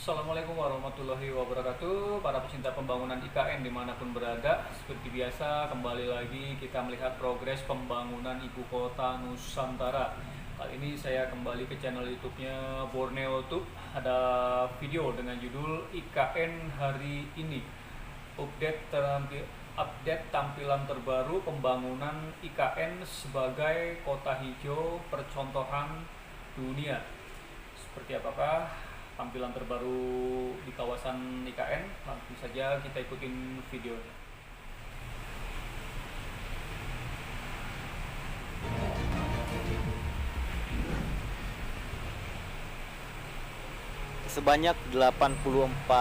Assalamualaikum warahmatullahi wabarakatuh. Para pecinta pembangunan IKN dimanapun berada, seperti biasa kembali lagi kita melihat progres pembangunan ibu kota Nusantara. Kali ini saya kembali ke channel YouTube-nya Borneo Tube. Ada video dengan judul IKN hari ini. Update tampilan terbaru pembangunan IKN sebagai kota hijau percontohan dunia. Seperti apakah tampilan terbaru di kawasan IKN? Langsung saja kita ikutin videonya. Sebanyak 84%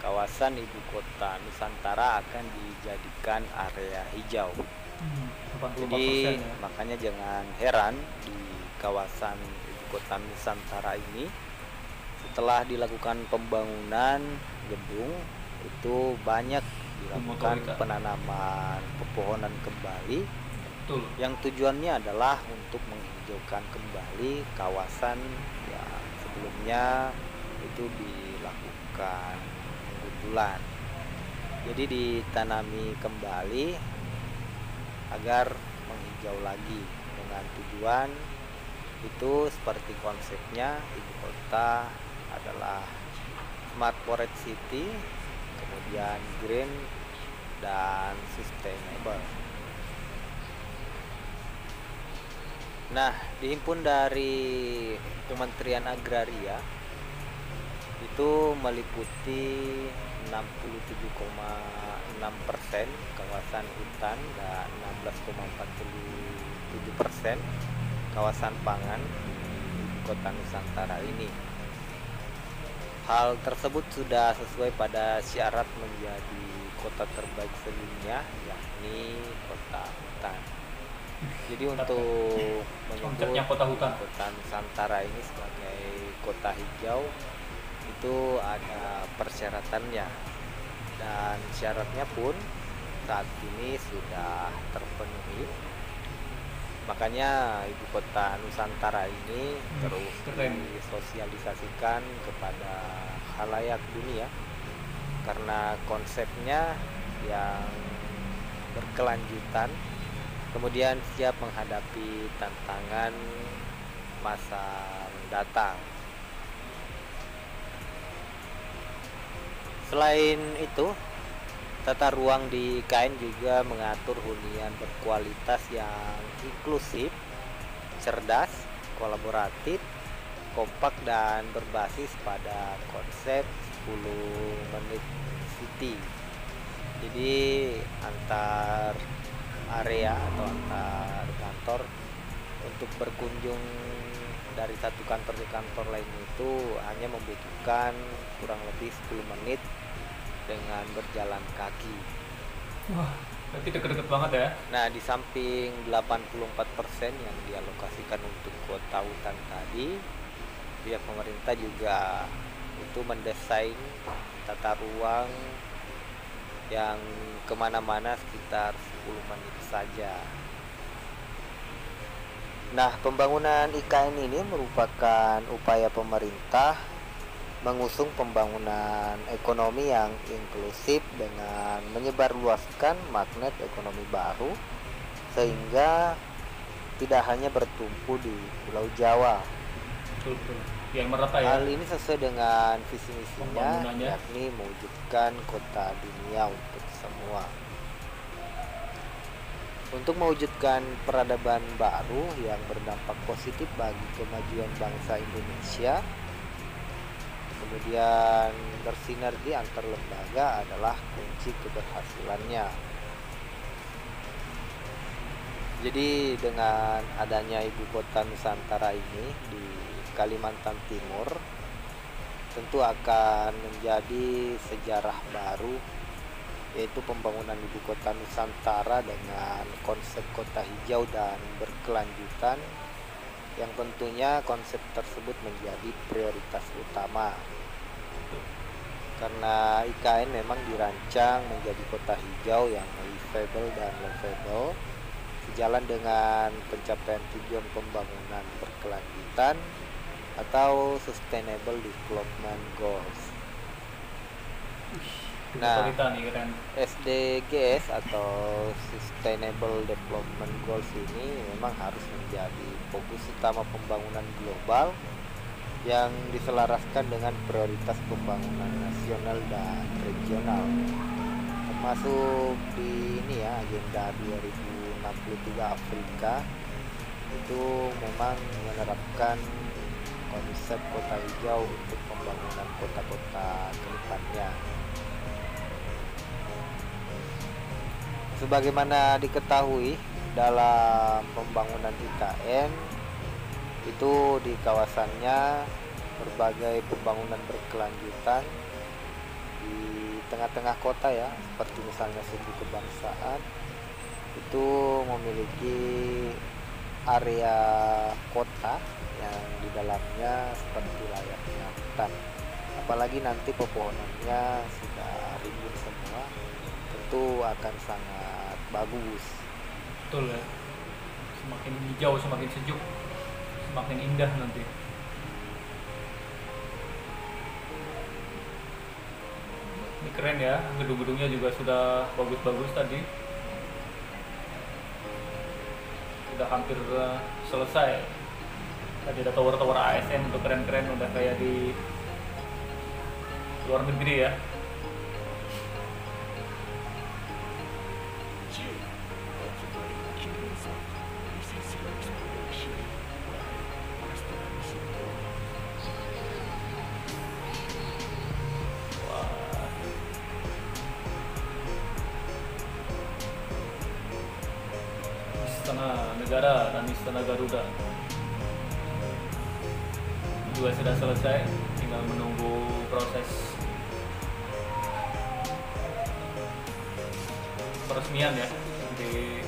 kawasan ibu kota Nusantara akan dijadikan area hijau. 84% Jadi ya. makanya jangan heran di kawasan ibu kota Nusantara ini setelah dilakukan pembangunan gedung itu banyak dilakukan Motorika. penanaman pepohonan kembali Betul. yang tujuannya adalah untuk menghijaukan kembali kawasan yang sebelumnya itu dilakukan penggundulan. Jadi ditanami kembali agar menghijau lagi dengan tujuan itu seperti konsepnya ibu kota adalah Smart Forest City, kemudian green dan sustainable. Nah, dihimpun dari Kementerian Agraria itu meliputi 67,6% kawasan hutan dan 16,47% kawasan pangan di kota Nusantara ini. Hal tersebut sudah sesuai pada syarat menjadi kota terbaik sedunia, yakni kota hutan. Jadi untuk Konsepnya menyebut kota hutan. kota Nusantara ini sebagai kota hijau itu ada persyaratannya, dan syaratnya pun saat ini sudah terpenuhi. Makanya ibu kota Nusantara ini terus keren. disosialisasikan kepada khalayak dunia karena konsepnya yang berkelanjutan, kemudian siap menghadapi tantangan masa mendatang. Selain itu, tata ruang di IKN juga mengatur hunian berkualitas yang inklusif, cerdas, kolaboratif, kompak, dan berbasis pada konsep 10 menit city. Jadi antar area atau antar kantor untuk berkunjung dari satu kantor ke kantor lain itu hanya membutuhkan kurang lebih 10 menit dengan berjalan kaki. Wah, berarti deket-deket banget ya. Nah, di samping 84% yang dialokasikan untuk kota hutan tadi, pihak pemerintah juga itu mendesain tata ruang yang kemana-mana sekitar 10 menit saja. Nah, pembangunan IKN ini merupakan upaya pemerintah mengusung pembangunan ekonomi yang inklusif dengan menyebarluaskan magnet ekonomi baru sehingga tidak hanya bertumpu di Pulau Jawa. Betul. Yang merata ya. Hal ini sesuai dengan visi misinya, Pembangunannya. yakni mewujudkan kota dunia untuk semua. Untuk mewujudkan peradaban baru yang berdampak positif bagi kemajuan bangsa Indonesia, kemudian bersinergi antar lembaga adalah kunci keberhasilannya. Jadi dengan adanya ibu kota Nusantara ini di Kalimantan Timur tentu akan menjadi sejarah baru, yaitu pembangunan ibu kota Nusantara dengan konsep kota hijau dan berkelanjutan, yang tentunya konsep tersebut menjadi prioritas utama karena IKN memang dirancang menjadi kota hijau yang livable dan livable, sejalan dengan pencapaian tujuan pembangunan berkelanjutan atau Sustainable Development Goals. Nah, Nah, nih keren. SDGs atau Sustainable Development Goals ini memang harus menjadi fokus utama pembangunan global yang diselaraskan dengan prioritas pembangunan nasional dan regional, termasuk di ini ya, Agenda 2063 Afrika itu memang menerapkan konsep kota hijau untuk pembangunan kota-kota ke depannya. Sebagaimana diketahui, dalam pembangunan IKN itu di kawasannya berbagai pembangunan berkelanjutan di tengah-tengah kota ya, seperti misalnya suku kebangsaan itu memiliki area kota yang di dalamnya seperti layaknya hutan. Apalagi nanti pepohonannya sudah rimbun semua, tentu akan sangat bagus. Betul ya. Semakin hijau, semakin sejuk, semakin indah nanti. Ini keren ya, gedung-gedungnya juga sudah bagus-bagus tadi. Sudah hampir selesai. Tadi ada tower-tower ASN untuk keren-keren, udah kayak di luar negeri ya. Istana Negara dan Istana Garuda juga sudah selesai, tinggal menunggu proses peresmian ya. Di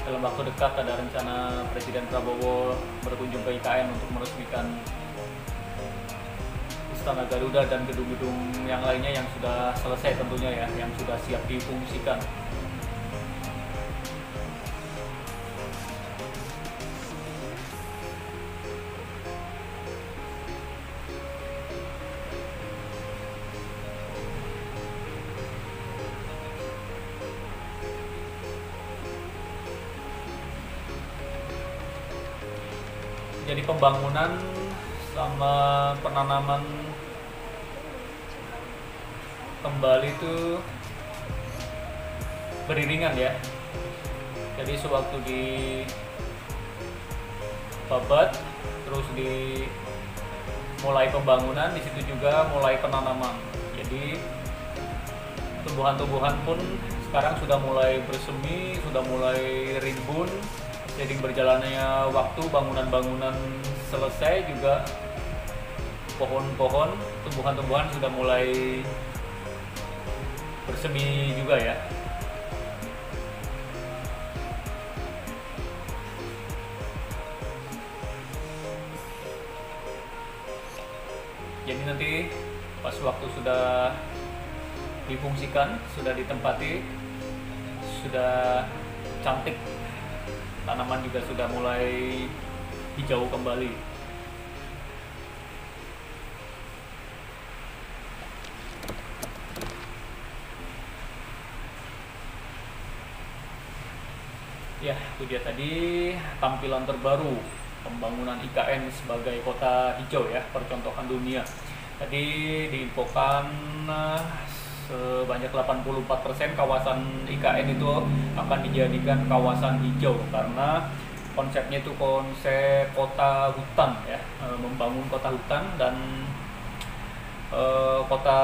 dalam waktu dekat ada rencana Presiden Prabowo berkunjung ke IKN untuk meresmikan Istana Garuda dan gedung-gedung yang lainnya yang sudah selesai tentunya ya, yang sudah siap difungsikan. Jadi pembangunan sama penanaman kembali itu beriringan ya. Jadi sewaktu di babat, terus di mulai pembangunan, di situ juga mulai penanaman. Jadi tumbuhan-tumbuhan pun sekarang sudah mulai bersemi, sudah mulai rimbun. Jadi berjalannya waktu, bangunan-bangunan selesai juga, pohon-pohon, tumbuhan-tumbuhan sudah mulai bersemi juga ya. Jadi nanti pas waktu sudah difungsikan, sudah ditempati, sudah cantik, tanaman juga sudah mulai hijau kembali. Ya, itu dia tadi tampilan terbaru pembangunan IKN sebagai kota hijau ya, percontohan dunia. Tadi diinfokan sebanyak 84% kawasan IKN itu akan dijadikan kawasan hijau karena konsepnya itu konsep kota hutan ya, membangun kota hutan dan kota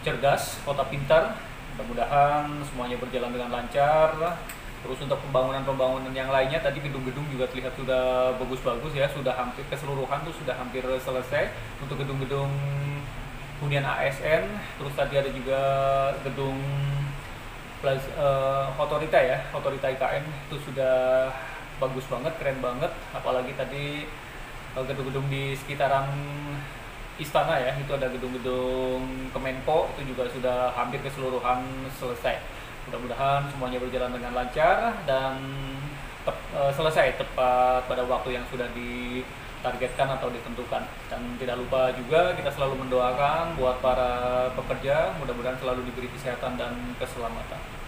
cerdas, kota pintar. Mudah-mudahan semuanya berjalan dengan lancar. Terus untuk pembangunan-pembangunan yang lainnya tadi gedung-gedung juga terlihat sudah bagus-bagus ya, sudah hampir keseluruhan tuh sudah hampir selesai untuk gedung-gedung hunian ASN. Terus tadi ada juga gedung otorita ya, otorita IKN itu sudah bagus banget, keren banget. Apalagi tadi gedung-gedung di sekitaran istana ya, itu ada gedung-gedung Kemenko itu juga sudah hampir keseluruhan selesai. Mudah-mudahan semuanya berjalan dengan lancar dan selesai tepat pada waktu yang sudah ditargetkan atau ditentukan. Dan tidak lupa juga kita selalu mendoakan buat para pekerja, mudah-mudahan selalu diberi kesehatan dan keselamatan.